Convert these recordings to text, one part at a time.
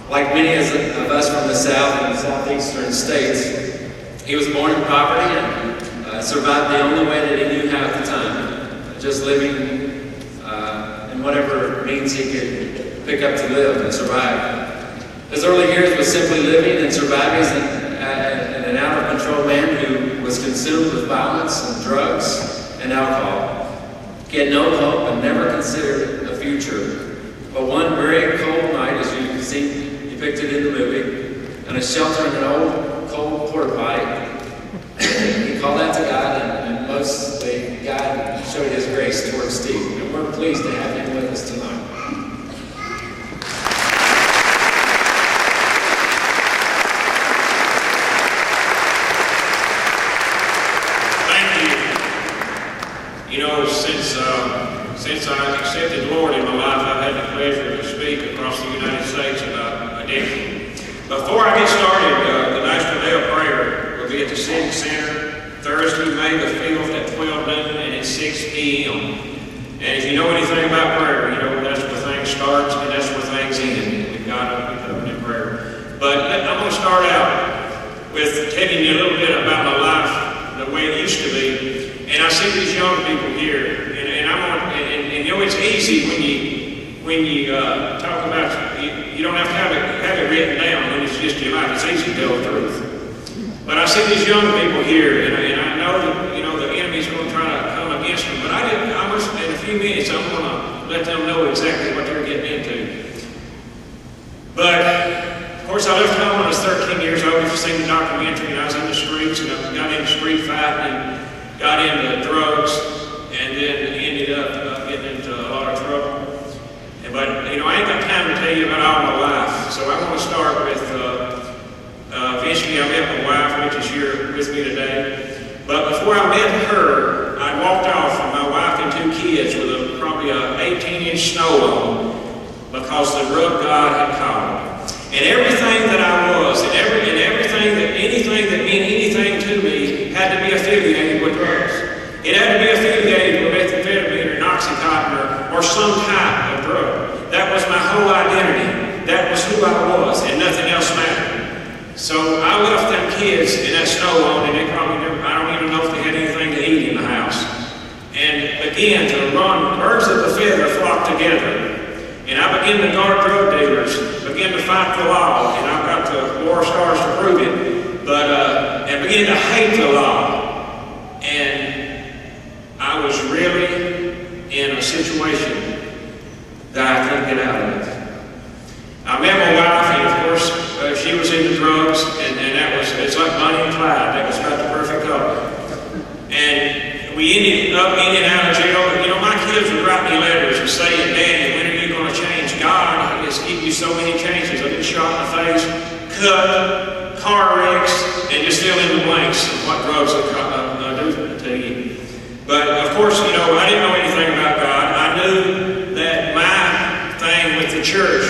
Like many of us from the South and southeastern states, he was born in poverty and survived the only way that he knew how at the time, just living in whatever means he could pick up to live and survive. His early years was simply living and surviving as an out-of-control man who was consumed with violence and drugs and alcohol. He had no hope and never considered a future. But one very cold night, as you can see depicted in the movie, in a shelter in an old, cold porta potty, he called out to God, and mostly God showed his grace towards Steve. And we're pleased to have him with us tonight. You know, since I accepted the Lord in my life, I've had the pleasure to speak across the United States about addiction. Before I get started, the National Day of Prayer will be at the Civic Center Thursday, May the 5th at 12 noon and at 6 p.m. And if you know anything about prayer, you know that's where things start and that's where things end. We've got to be covered in prayer. But I'm going to start out with telling you a little bit about my life, the way it used to be. And I see these young people here, and you know it's easy when you talk about you don't have to have it written down when it's just your life. It's easy to tell the truth. But I see these young people here, and I know that the enemy's going to try to come against them. But I was in a few minutes I'm going to let them know exactly what they're getting into. But of course, I left home when I was 13 years old. If you've seen the documentary, and I was in the streets, and I got into street fighting, and got into drugs, and then ended up getting into a lot of trouble. But I ain't got time to tell you about all my life, so I'm going to start with eventually I met my wife, which is here with me today. But before I met her, I walked off with my wife and 2 kids with probably an 18-inch snow on because the drug God had called me. And everything that I was, and anything that meant anything to me had to be affiliated with drugs. It had to be affiliated with methamphetamine or Oxycontin or some type of drug. That was my whole identity. That was who I was, and nothing else mattered. So I left them kids in that snow on, and they probably never, I don't even know if they had anything to eat in the house. And began to run, birds of the feather flock together. And I began to guard drug dealers, began to fight the law, and I've got the war scars to prove it, and began to hate the law. And I was really in a situation that I couldn't get out of. I met my wife, and of course, she was into drugs, and it's like Bonnie and Clyde. That was about the perfect couple. And we ended up in and out of jail. My kids would write me letters and saying, "Daddy, when are you going to change? God has given you so many chances. I've been shot in the face, cut, car wrecks," and just fill in the blanks of what drugs do to you. But of course, I didn't know anything about God. I knew that my thing with the church,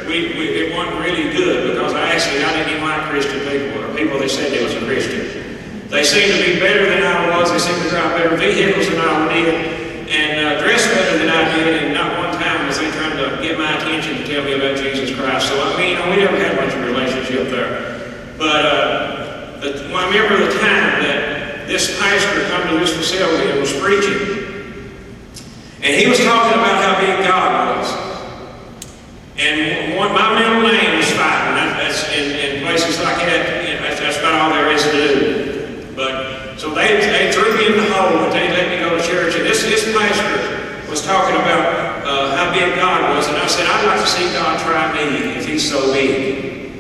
it wasn't really good because I didn't even like Christian people or people that said they was a Christian. They seemed to be better than I was. They seemed to drive better vehicles than I did, and dress better than I did. And not one time was they trying to get my attention to tell me about Jesus Christ. So we never had much of a relationship there. But I remember the time that this pastor come to this facility and was preaching, and he was talking about how big God was. And my middle name was fighting. That's in places like that. That's about all there is to do. But so they threw me in the hole, but they let me go to church. And this pastor was talking about how big God was, and I said, "I'd like to see God try me if He's so big."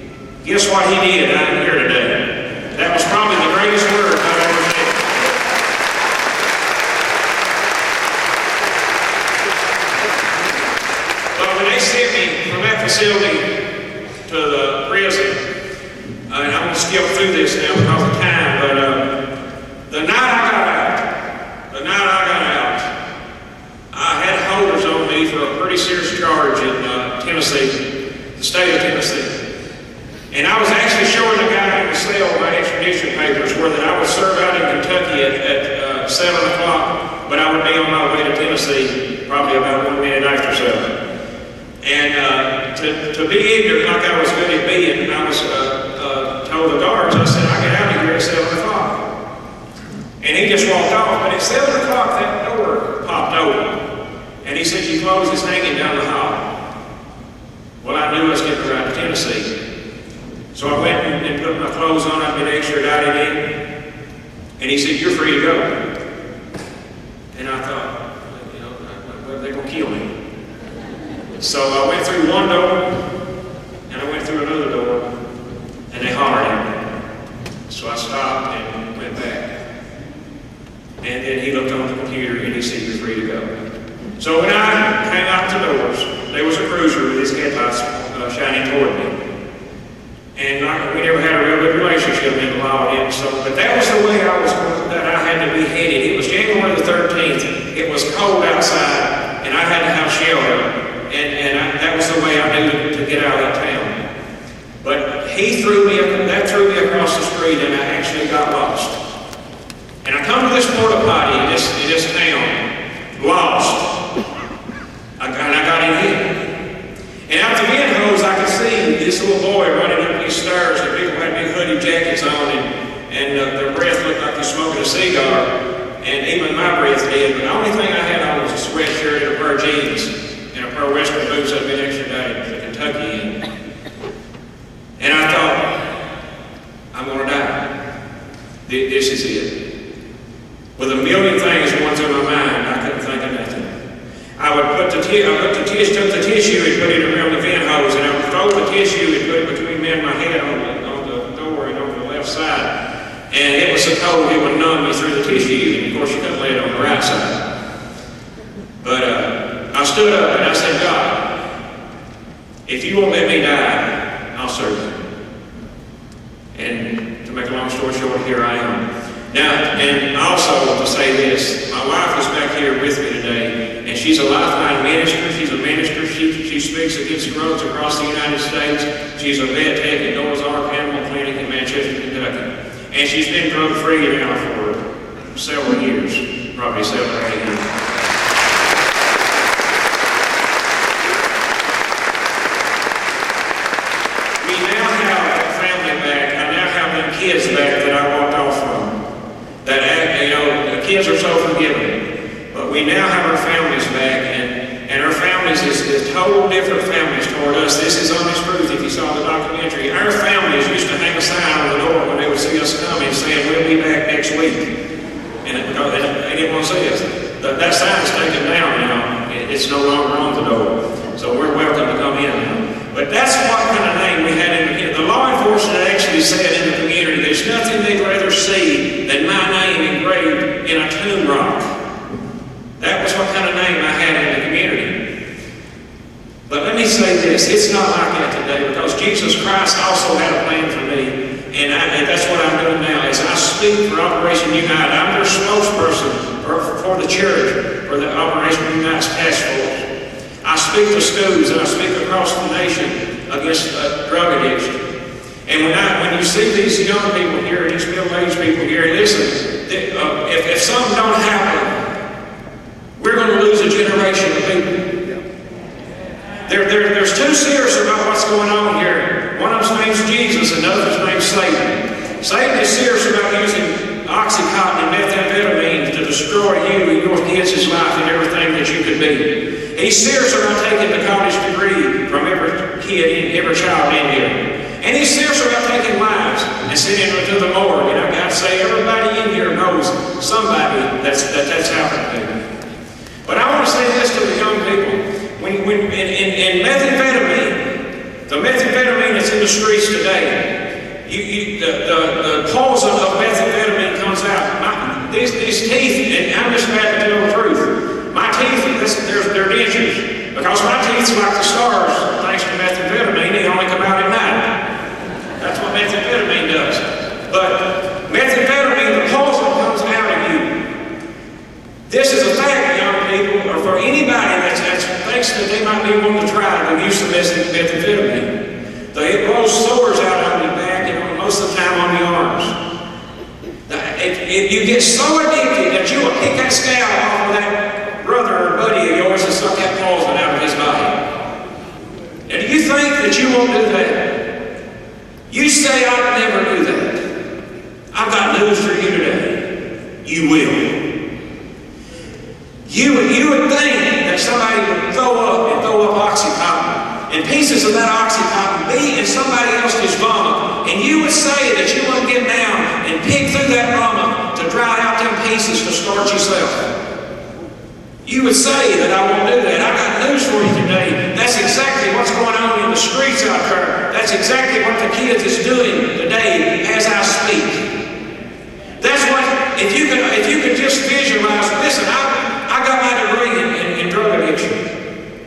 Guess what He did? I'm here today. That was probably the greatest word I've ever said. But when they sent me from that facility to the prison, and I'm going to skip through this now because of time, but the night I got out, I had holders on me for a pretty serious charge in Tennessee, the state of Tennessee. And I was actually showing the guy in the cell my extradition papers where that I would serve out in Kentucky at 7 o'clock, but I would be on my way to Tennessee probably about 1 minute after 7. And to be ignorant like I was good at being, I was told the guards, I said, I get out of here at 7 o'clock. And he just walked off, but at 7 o'clock that door popped open. And he said, your clothes is hanging down the hall. Well, I knew I was getting right to Tennessee. So I went and put my clothes on, I'd been extra dieted in. And he said, you're free to go. And I thought, you know, well, they're going to kill me. So I went through one door, and I went through another door, and they hollered at me. So I stopped and went back. And then he looked on the computer, and he said, you're free to go. So when I came out the doors, there was a cruiser with his headlights shining toward me. And we never had a real good relationship in the law. But that was the way that I had to be headed. It was January the 13th. It was cold outside, and I had to have shelter. That was the way I knew to get out of that town. But that threw me across the street, and I actually got lost. And I come to this porta potty in this town, lost. And I got in here. And out the manholes, I could see this little boy running up these stairs, and people had big hoodie jackets on, and their breath looked like they're smoking a cigar, and even my breath did. But the only thing I had on was a sweatshirt and a pair of jeans, and a pair of Western boots I'd been extradited to Kentucky in. And I thought, I'm going to die. This is it. With a million things going through my mind, I couldn't think of nothing. I would took the tissue and put it around the vent hose, and I would fold the tissue and put it between me and my head on the door and on the left side. And it was so cold it would numb me through the tissue, and of course you couldn't lay it on the right side. But I stood up and I said, God, if you won't let me die, I'll serve you. And to make a long story short, here I am. Now, and also to say this, my wife is back here with me today, and she's a lifeline minister. She's a minister. She speaks against drugs across the United States. She's a vet tech at Noah's Ark Animal Clinic in Manchester, Kentucky. And she's been drug-free now for several years, probably 7 or 8 years. We now have a family back. I now have them kids back that I walked off from. The kids are so forgiving. But we now have our families back, and our families is total different families toward us. This is honest truth if you saw the documentary. Our families used to hang a sign on the door when they would see us coming saying, we'll be back next week. And they didn't want to see us. That sign is taken down now. It's no longer on the door. So we're welcome to come in now. But that's what kind of name we had in the community. The law enforcement actually said in the community, there's nothing they'd rather see than my name engraved in a tomb rock. That was what kind of name I had in the community. But let me say this, it's not like that today, because Jesus Christ also had a plan for me, and that's what I'm doing now, is I speak for Operation Unite. I'm their spokesperson for the church, for the Operation Unite Task Force. I speak to schools, and I speak across the nation against drug addiction. And when you see these young people here, these middle-aged people here, listen, if something don't happen, we're going to lose a generation of people. There's two serious about what's going on here. One of them's name's Jesus, and the other's name's Satan. Satan is serious about using Oxycontin and methamphetamine to destroy you and your kids' life and everything that you could be. He's serious about taking the college degree from every kid, every child in here. And he's serious about taking lives and sending them to the morgue. And I've got to say, everybody in here knows somebody that's happened to. But I want to say this to the young people. In methamphetamine, the methamphetamine that's in the streets today, the poison of methamphetamine comes out. These teeth, and I'm just glad to tell the truth, my teeth, they're dentures. Because my teeth's like the stars, thanks to methamphetamine, they only come out at night. That's what methamphetamine does. But methamphetamine, the poison comes out of you. This is a fact, young people, or for anybody that thinks that they might be wanting to try the use of methamphetamine. It blows sores out on your back and most of the time on the arms. You get so addicted that you will pick that scab off of that brother or buddy of yours and suck that poison out of his body. And do you think say, I'd never do that. I've got news for you today. You will. You would think that somebody would throw up Oxycontin, and pieces of that Oxycontin be in somebody else's vomit, and you would say that you want to get down and pick through that vomit to dry out them pieces to start yourself. You would say that I won't do that. I got news for you today. That's exactly what's going on in the streets out there. That's exactly what the kids is doing today as I speak. That's what, if you could just visualize, listen, I got my degree in drug addiction.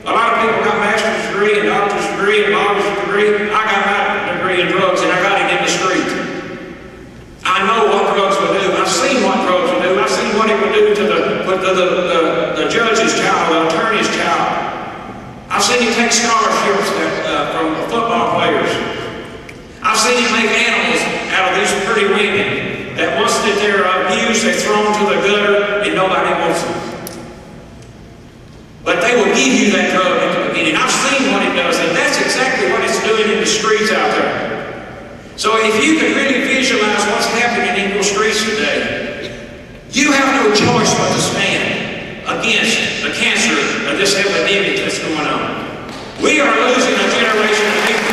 A lot of people got master's degree and doctor's degree and lawyer's degree. I got my degree in drugs and I got it in the street. I know what drugs will do. I've seen what drugs will do. I've seen what it will do to the judge's child, the attorney's child. I've seen him take scholarships from football players. I've seen him make animals out of these pretty women that once that they're abused, they're thrown to the gutter and nobody wants them. But they will give you that drug at the beginning. I've seen what it does, and that's exactly what it's doing in the streets out there. So if you can really visualize what's happening in your streets today, you have no choice but to stand against the cancer of this epidemic that's going on. We are losing a generation of people.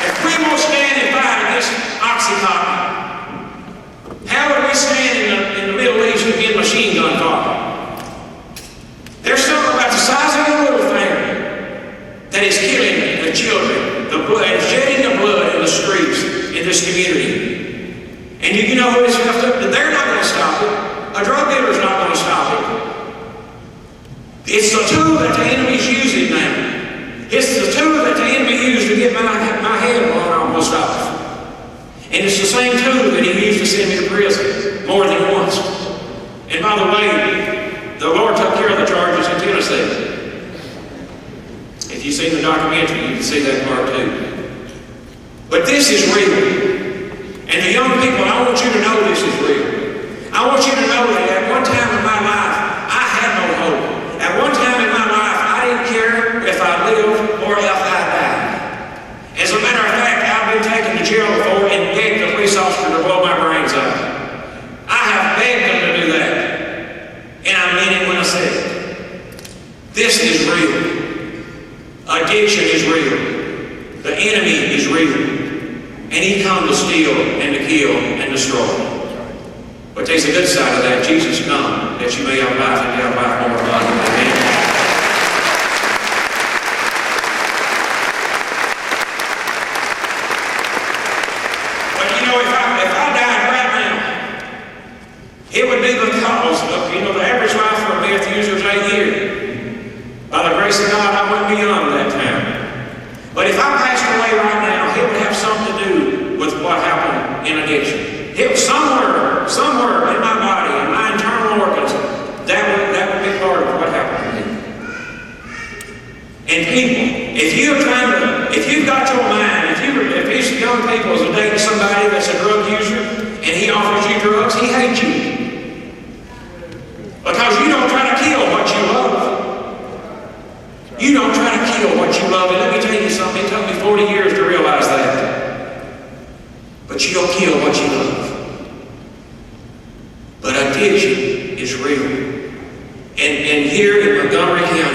If we won't stand and fight against Oxycontin, how would we stand in the Middle East against machine gun fire? There's something about the size of a little finger that is killing the children, the blood, and shedding the blood in the streets in this community. And you know who it's left up to? They're not going to stop it. A drug dealer's not going to stop it. It's the tool that the enemy's using now. It's the tool that the enemy used to get my head blown almost off. And it's the same tool that he used to send me to prison more than once. And by the way, the Lord took care of the charges in Tennessee. If you've seen the documentary, you can see that part too. But this is real. And the young people, I want you to know this is real. I want you to know that at one time in my life, I had no hope. At one time in my life, I didn't care if I lived or if I died. As a matter of fact, I've been taken to jail before and begged the police officer to blow my brains out. I have begged them to do that. And I meant it when I said it. This is real. Addiction is real. The enemy is real. And he comes to steal and to kill and destroy. But there's a good side of that. Jesus come that you may have life and have life more abundantly. Amen. But you know, if I died right now, it would be because of, the average life for a meth user is 8 years. By the grace of God, I went beyond that time. But if I passed away right now, it would have something to do with what happened in addiction. It was somewhere in my body, in my internal organs, that would be part of what happened to me. And people, if you've got your mind, if these young people is dating somebody that's a drug user and he offers you drugs, he hates you. Because you don't try to kill what you love. You don't try to kill what you love. And let me tell you something, it took me 40 years to realize that. But you don't kill what